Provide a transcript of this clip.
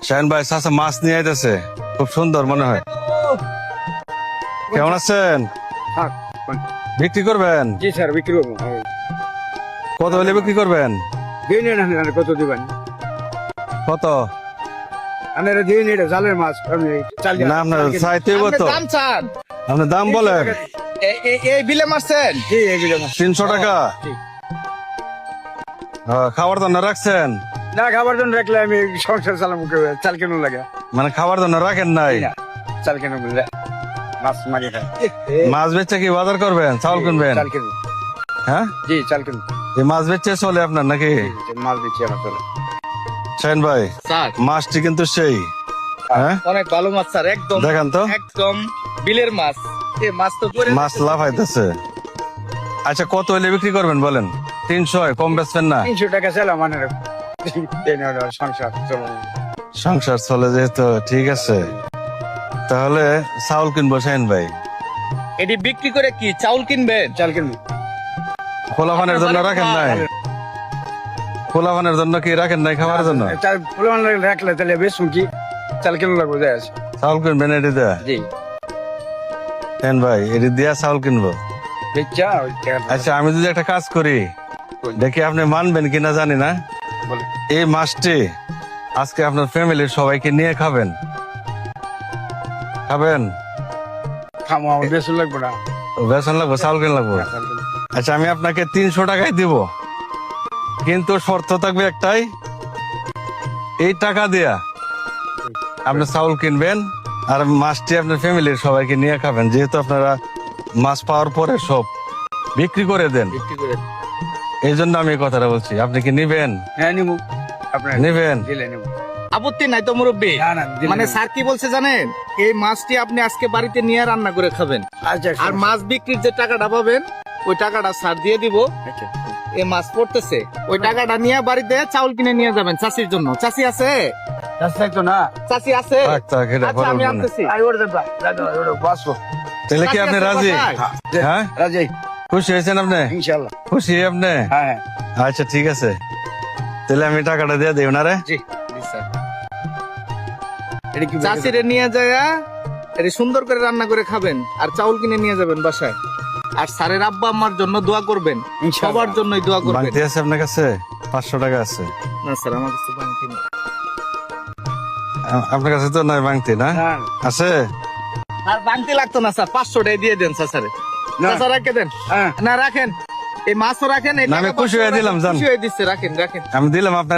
শাহিন ভাই চাচা মাছ নিয়ে আইতেছে, খুব সুন্দর মনে হয়। কেমন আছেন? থাক। বিক্রি করবেন? জি স্যার, বিক্রি করবো। কত হলে বিক্রি করবেন? দিয়ে নিন, আপনি কত দিবেন? কত? আপনারা দিয়ে নিন, এটা জালের মাছ। আমি চাল না আপনার চাইতে তো দাম চান? আপনি দাম বলেন। এই বিলে মারছেন? জি, এইগুলো মাছ। 300 টাকা। জি। খাবার জন্য রাখছেন? না, খাবার জন্য রাখলে আমি সংসার চালাবো, চাল কেন লাগে? মানে খাবার জন্য রাখেন নাই? না, চাল কেন বুঝলে মাছ মারি খায়। মাছ বেচে কি বাজার করবেন, চাউল কিনবেন? চাল কেন? হ্যাঁ, জি, চাল কেন? এই মাছ বেচে চলে আপনার নাকি? মাছ দিচ্ছি আমার চলে। শাহিন ভাই স্যার মাছটি কিন্তু সেই, হ্যাঁ অনেক ভালো মাছ স্যার, একদম দেখান তো। একদম বিলের মাছ। এই মাছ তো পরে মাছ লাফাইতেছে। আচ্ছা কত হলে বিক্রি করবেন বলেন? 300 কম বেচবেন না? 300 টাকা চাইলাম, মানে সংসার চলো। সংসার চলে যেহেতু ঠিক আছে, তাহলে চাউল কিনবো শাহিন ভাই। এটি বিক্রি করে কি চাউল কিনবেন? চাল কেন? পোলাপানের জন্য রাখেন নাই? পোলাপানের জন্য কি রাখেন নাই খাবার জন্য? চাল ফুলমান রাখলে তাহলে বেশ কি চাল কেন লাগবে? যায় আছে। চাউল কিনবেন এটি দেয়া? জি, শাহিন ভাই এটি দিয়া চাউল কিনবো। দেখছা ওই টাকাটা আচ্ছা আমি যদি একটা কাজ করি, দেখি আপনি মানবেন কিনা জানি না, বলে। এই মাছটি আজকে আপনার ফ্যামিলির সবাইকে নিয়ে খাবেন। খাবেন? খামো, আমার বেশি লাগবে না। বেসন লাগবো, চাউল কিন লাগবো। চাল কেন? আচ্ছা আমি আপনাকে 300 টাকায় দিব, কিন্তু শর্ত থাকবে একটাই, এই টাকা দিয়া আপনি চাউল কিনবেন আর মাছটি আপনার ফ্যামিলির সবাইকে নিয়ে খাবেন, যেহেতু আপনারা মাছ পাওয়ার পরে সব বিক্রি করে দেন, বিক্রি করে এই জন্য আমি এই কথাটা বলছি। আপনি কি নিবেন? হ্যাঁ, নিবো। আপনার নিবেন? দিলে নিবো। আপত্তি নাই তো মুরব্বী? না, না, দিলে মানে নিবো। স্যার কি বলছে জানেন, এই মাছটি আপনি আজকে বাড়িতে নিয়ে রান্না করে খাবেন, আচ্ছা, আর মাছ বিক্রির যে টাকাটা পাবেন ওই টাকাটা স্যার দিয়ে দিব। আচ্ছা। এই মাছ পড়তেছে, ওই টাকাটা নিয়ে বাড়িতে চাউল কিনে নিয়ে যাবেন চাষির জন্য। চাষি আছে? রাস্তায় তো না। চাষি আছে? থাক, থাক, এটা আচ্ছা আমি বলবো না। আনতেছি। আই ওর দেবা, দাদা ওর বাসো। তাহলে কি আপনি রাজি? হ্যাঁ, রাজি, খুশি হয়েছেন আপনি? ইনশাআল্লাহ। খুশি আপনি? হ্যাঁ, হ্যাঁ। আচ্ছা ঠিক আছে, তাহলে আমি টাকাটা দিয়ে দিই ওনারে। জি জি স্যার। এটা কি চাষিরে নিয়ে যায়, এটা সুন্দর করে রান্না করে খাবেন আর চাউল কিনে নিয়ে যাবেন বাসায়। আর স্যারের আব্বা আম্মার জন্য দোয়া করবেন, ইনশাআল্লাহ। সবার জন্যই দোয়া করবেন। বাংতি আছে আপনার কাছে? 500 টাকা আছে? না স্যার, আমার কাছে বাংতি নেই। আপনার কাছে তো নাই বাংতি, না? হ্যাঁ। আছে? আর বাংতি লাগতো না স্যার, 500 টাকা দিয়ে দেন স্যারে। না। স্যার রেখে দেন। হ্যাঁ। না রাখেন, এই মাছও রাখেন। এই না, আমি টাকা খুশি হয়ে 500 দিলাম, জান। খুশি হয়ে দিচ্ছে, রাখেন রাখেন। আমি দিলাম আপনার।